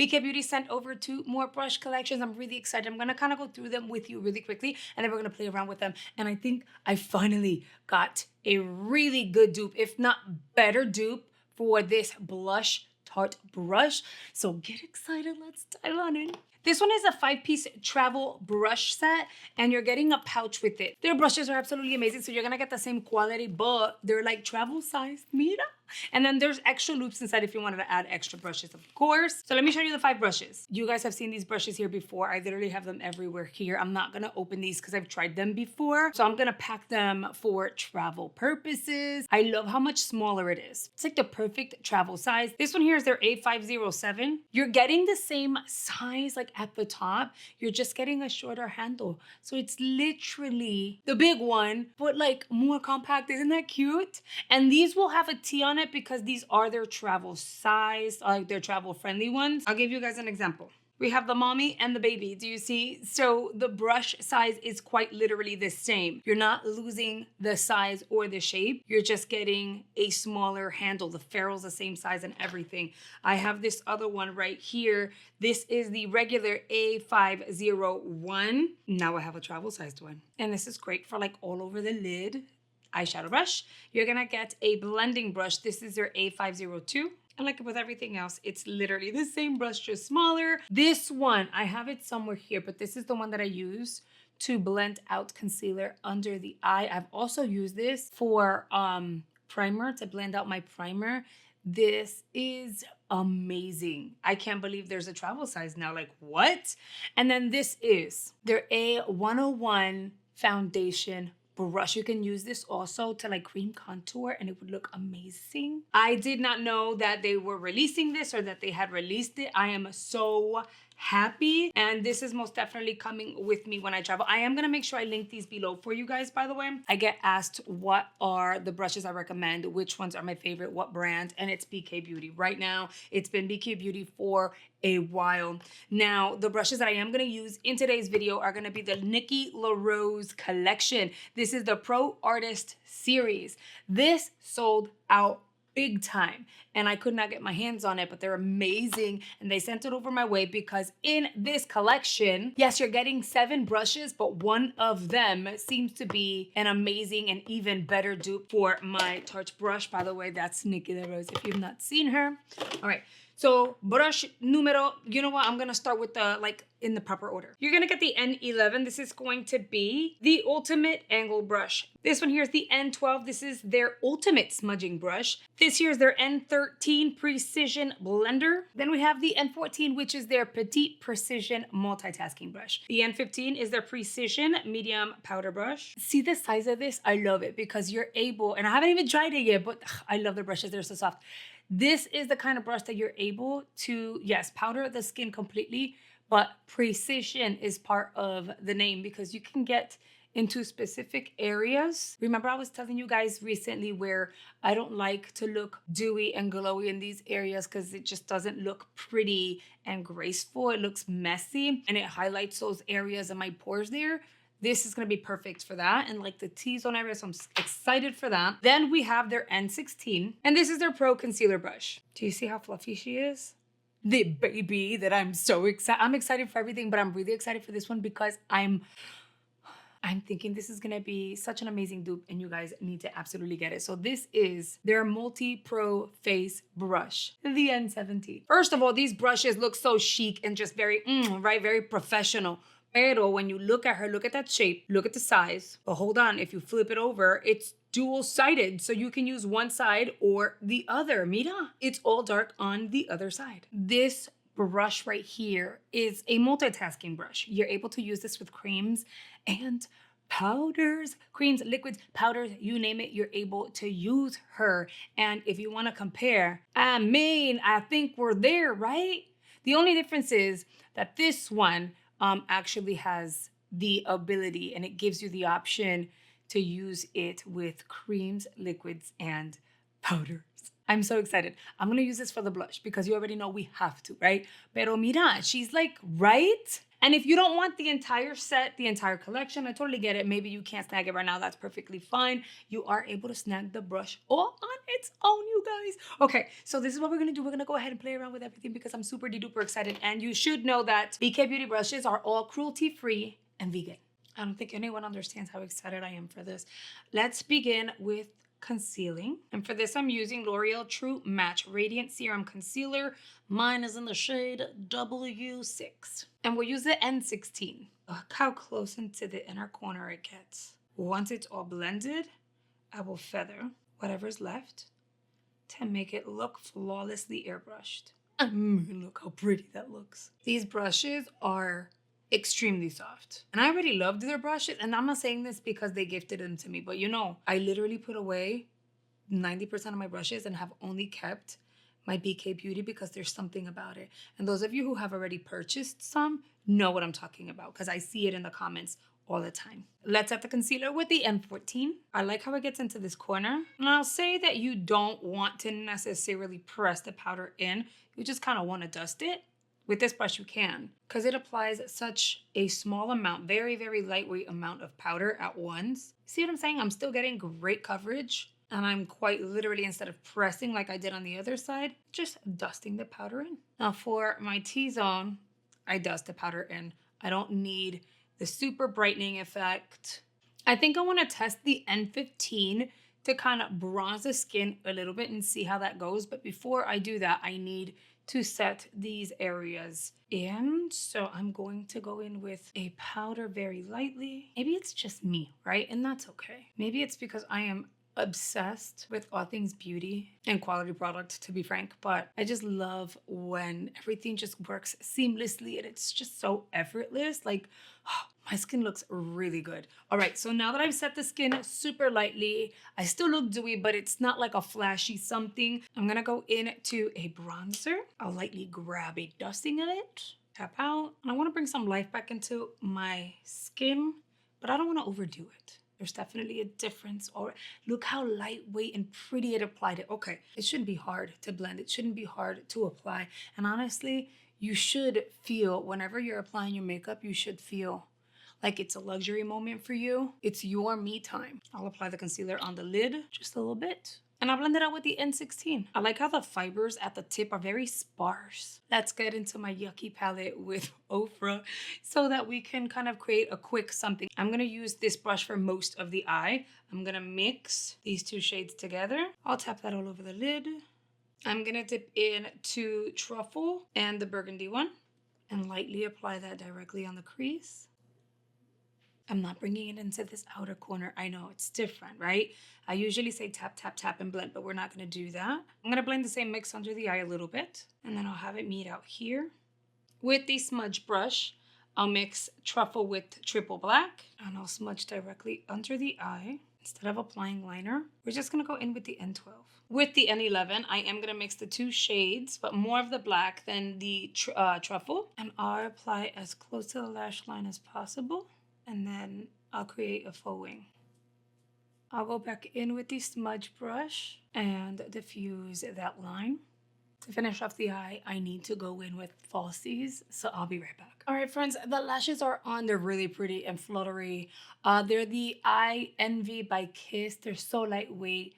BK Beauty sent over 2 more brush collections. I'm really excited. I'm gonna kind of go through them with you really quickly, and then we're gonna play around with them. And I think I finally got a really good dupe, if not better dupe, for this blush Tarte brush. So get excited, let's dive on in. This one is a 5-piece travel brush set, and you're getting a pouch with it. Their brushes are absolutely amazing, so you're gonna get the same quality, but they're like travel size, mira. And then there's extra loops inside if you wanted to add extra brushes, of course. So let me show you the 5 brushes. You guys have seen these brushes here before. I literally have them everywhere here. I'm not gonna open these because I've tried them before. So I'm gonna pack them for travel purposes. I love how much smaller it is. It's like the perfect travel size. This one here is their A507. You're getting the same size like at the top. You're just getting a shorter handle. So it's literally the big one, but like more compact. Isn't that cute? And these will have a T on it because these are their travel size, like their travel friendly ones. I'll give you guys an example. We have the mommy and the baby. Do you see? So the brush size is quite literally the same. You're not losing the size or the shape. You're just getting a smaller handle. The ferrule's the same size and everything. I have this other one right here. This is the regular A501. Now I have a travel sized one. And this is great for like all over the lid. Eyeshadow brush. You're gonna get a blending brush. This is your A502. And like with everything else, it's literally the same brush, just smaller. This one, I have it somewhere here, but this is the one that I use to blend out concealer under the eye. I've also used this for primer, to blend out my primer. This is amazing. I can't believe there's a travel size now. Like, what? And then this is their A101 foundation brush. You can use this also to like cream contour and it would look amazing. I did not know that they were releasing this or that they had released it. I am so happy, and this is most definitely coming with me when I travel. I am gonna make sure I link these below for you guys, by the way. I get asked what are the brushes I recommend, which ones are my favorite, what brand, and it's BK Beauty. Right now, it's been BK Beauty for a while. Now, the brushes that I am gonna use in today's video are gonna be the Nikki LaRose collection. This is the Pro Artist series. This sold out big time, and I could not get my hands on it, but they're amazing, and they sent it over my way because in this collection, yes, you're getting 7 brushes, but one of them seems to be an amazing and even better dupe for my Tarte brush. By the way, that's Nikki LaRose if you've not seen her. All right, so brush numero, you know what? I'm gonna start with the like in the proper order. You're gonna get the N11. This is going to be the ultimate angle brush. This one here is the N12. This is their ultimate smudging brush. This here is their N13 precision blender. Then we have the N14, which is their petite precision multitasking brush. The N15 is their precision medium powder brush. See the size of this? I love it because you're able, and I haven't even tried it yet, but I love the brushes. They're so soft. This is the kind of brush that you're able to, yes, powder the skin completely, but precision is part of the name because you can get into specific areas. Remember, I was telling you guys recently where I don't like to look dewy and glowy in these areas because it just doesn't look pretty and graceful. It looks messy and it highlights those areas in my pores there. This is gonna be perfect for that, and like the T-zone area, so I'm excited for that. Then we have their N16, and this is their Pro Concealer Brush. Do you see how fluffy she is? The baby that I'm so excited. I'm excited for everything, but I'm really excited for this one because I'm thinking this is gonna be such an amazing dupe and you guys need to absolutely get it. So this is their multi-pro face brush, the N17. First of all, these brushes look so chic and just very, right, very professional. Pero when you look at her, look at that shape, look at the size. But hold on, if you flip it over, it's dual-sided. So you can use one side or the other. Mira, it's all dark on the other side. This brush right here is a multitasking brush. You're able to use this with creams and powders, creams, liquids, powders, you name it, you're able to use her. And if you want to compare, I mean, I think we're there, right? The only difference is that this one actually has the ability and it gives you the option to use it with creams, liquids, and powders. I'm so excited. I'm gonna use this for the blush because you already know we have to, right? Pero mira, she's like, right? And if you don't want the entire set, the entire collection, I totally get it. Maybe you can't snag it right now. That's perfectly fine. You are able to snag the brush all on its own, you guys. Okay, so this is what we're gonna do. We're gonna go ahead and play around with everything because I'm super duper excited. And you should know that BK Beauty brushes are all cruelty-free and vegan. I don't think anyone understands how excited I am for this. Let's begin with concealing. And for this, I'm using L'Oreal True Match Radiant Serum Concealer. Mine is in the shade W6. And we'll use the N16. Look how close into the inner corner it gets. Once it's all blended, I will feather whatever's left to make it look flawlessly airbrushed. Look how pretty that looks. These brushes are extremely soft. And I already loved their brushes. And I'm not saying this because they gifted them to me, but you know, I literally put away 90% of my brushes and have only kept my BK Beauty because there's something about it. And those of you who have already purchased some know what I'm talking about because I see it in the comments all the time. Let's set the concealer with the N14. I like how it gets into this corner. And I'll say that you don't want to necessarily press the powder in. You just kind of want to dust it. With this brush, you can, because it applies such a small amount, very, very lightweight amount of powder at once. See what I'm saying? I'm still getting great coverage, and I'm quite literally, instead of pressing like I did on the other side, just dusting the powder in. Now for my T-zone, I dust the powder in. I don't need the super brightening effect. I think I want to test the N15 to kind of bronze the skin a little bit and see how that goes. But before I do that, I need to set these areas in. So I'm going to go in with a powder very lightly. Maybe it's just me, right? And that's okay. Maybe it's because I am obsessed with all things beauty and quality product, to be frank, but I just love when everything just works seamlessly and it's just so effortless. Like, oh, my skin looks really good. All right, so now that I've set the skin super lightly, I still look dewy, but it's not like a flashy something. I'm gonna go into a bronzer. I'll lightly grab a dusting of it, tap out, and I wanna bring some life back into my skin, but I don't wanna overdo it. There's definitely a difference. Or look how lightweight and pretty it applied it. Okay, it shouldn't be hard to blend. It shouldn't be hard to apply. And honestly, you should feel, whenever you're applying your makeup, you should feel like it's a luxury moment for you. It's your me time. I'll apply the concealer on the lid just a little bit. And I'll blend it out with the N16. I like how the fibers at the tip are very sparse. Let's get into my yucky palette with Ofra so that we can kind of create a quick something. I'm gonna use this brush for most of the eye. I'm gonna mix these two shades together. I'll tap that all over the lid. I'm gonna dip into Truffle and the burgundy one and lightly apply that directly on the crease. I'm not bringing it into this outer corner. I know it's different, right? I usually say tap, tap, tap and blend, but we're not gonna do that. I'm gonna blend the same mix under the eye a little bit, and then I'll have it meet out here. With the smudge brush, I'll mix Truffle with Triple Black, and I'll smudge directly under the eye. Instead of applying liner, we're just gonna go in with the N12. With the N11, I am gonna mix the two shades, but more of the black than the Truffle, and I'll apply as close to the lash line as possible. And then I'll create a faux wing. I'll go back in with the smudge brush and diffuse that line. To finish off the eye, I need to go in with falsies, so I'll be right back. All right, friends, the lashes are on. They're really pretty and fluttery. They're the Eye Envy by Kiss. They're so lightweight.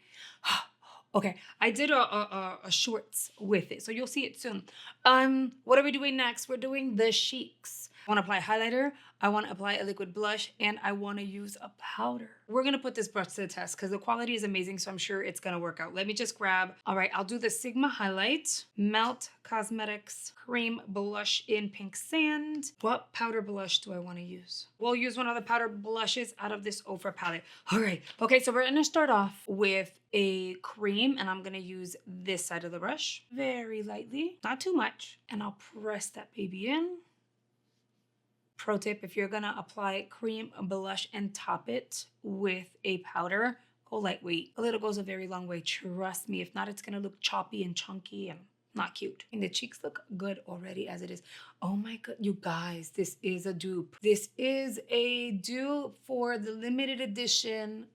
Okay, I did a shorts with it, so you'll see it soon. What are we doing next? We're doing the cheeks. I want to apply highlighter, I want to apply a liquid blush, and I want to use a powder. We're going to put this brush to the test because the quality is amazing, so I'm sure it's going to work out. Let me just grab, all right, I'll do the Sigma Highlight, Melt Cosmetics Cream Blush in Pink Sand. What powder blush do I want to use? We'll use one of the powder blushes out of this Ofra palette. All right, okay, so we're going to start off with a cream, and I'm going to use this side of the brush very lightly, not too much, and I'll press that baby in. Pro tip, if you're gonna apply cream, blush, and top it with a powder, go lightweight. A little goes a very long way, trust me. If not, it's gonna look choppy and chunky and not cute. And the cheeks look good already as it is. Oh my god, you guys, this is a dupe. This is a dupe for the limited edition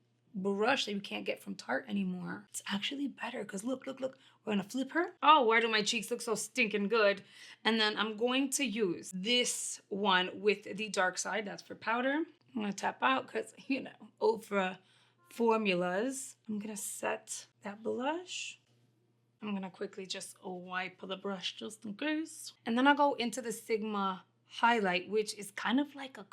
brush that you can't get from Tarte anymore. It's actually better because look. We're gonna flip her. Oh, why do my cheeks look so stinking good? And then I'm going to use this one with the dark side. That's for powder. I'm gonna tap out because, you know, Oprah formulas. I'm gonna set that blush. I'm gonna quickly just wipe the brush just in case. And then I'll go into the Sigma highlight, which is kind of like a,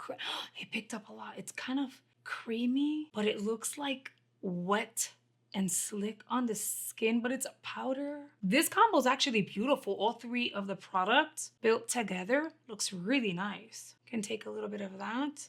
it picked up a lot. It's kind of creamy, but it looks like wet and slick on the skin, but it's a powder. This combo is actually beautiful. All three of the products built together looks really nice. Can take a little bit of that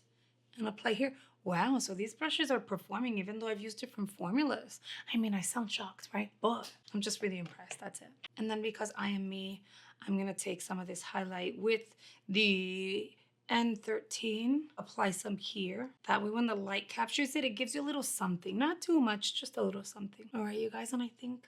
and apply here. Wow, so these brushes are performing even though I've used different formulas. I mean, I sound shocked, right? But I'm just really impressed, that's it. And then because I am me, I'm gonna take some of this highlight with the N13, apply some here. That way when the light captures it, it gives you a little something. Not too much, just a little something. All right, you guys, and I think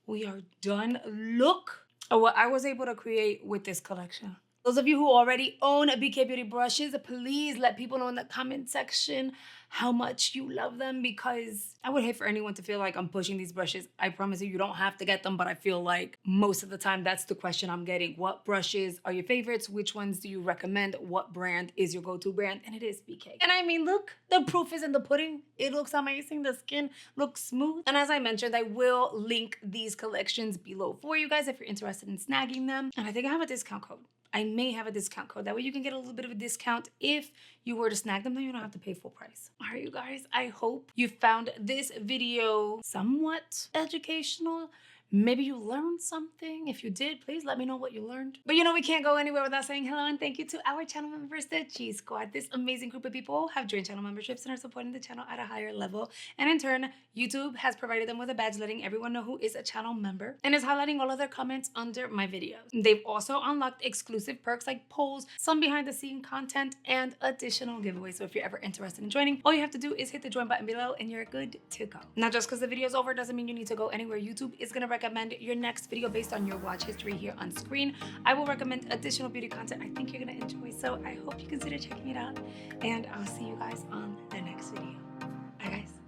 we are done. Look at what I was able to create with this collection. Those of you who already own BK Beauty brushes, please let people know in the comment section how much you love them, because I would hate for anyone to feel like I'm pushing these brushes. I promise you don't have to get them, but I feel like most of the time that's the question I'm getting. What brushes are your favorites? Which ones do you recommend? What brand is your go-to brand? And it is BK. And I mean, look, the proof is in the pudding. It looks amazing. The skin looks smooth. And as I mentioned, I will link these collections below for you guys if you're interested in snagging them. And I think I have a discount code. I may have a discount code. That way you can get a little bit of a discount if you were to snag them, then you don't have to pay full price. All right, you guys, I hope you found this video somewhat educational. Maybe you learned something. If you did, please let me know what you learned. But you know, we can't go anywhere without saying hello and thank you to our channel members, the G Squad. This amazing group of people have joined channel memberships and are supporting the channel at a higher level. And in turn, YouTube has provided them with a badge letting everyone know who is a channel member and is highlighting all of their comments under my videos. They've also unlocked exclusive perks like polls, some behind the scene content, and additional giveaways. So if you're ever interested in joining, all you have to do is hit the join button below and you're good to go. Now, just because the video is over doesn't mean you need to go anywhere. YouTube is going to recommend your next video based on your watch history here on screen. I will recommend additional beauty content I think you're going to enjoy, so I hope you consider checking it out, and I'll see you guys on the next video. Bye guys.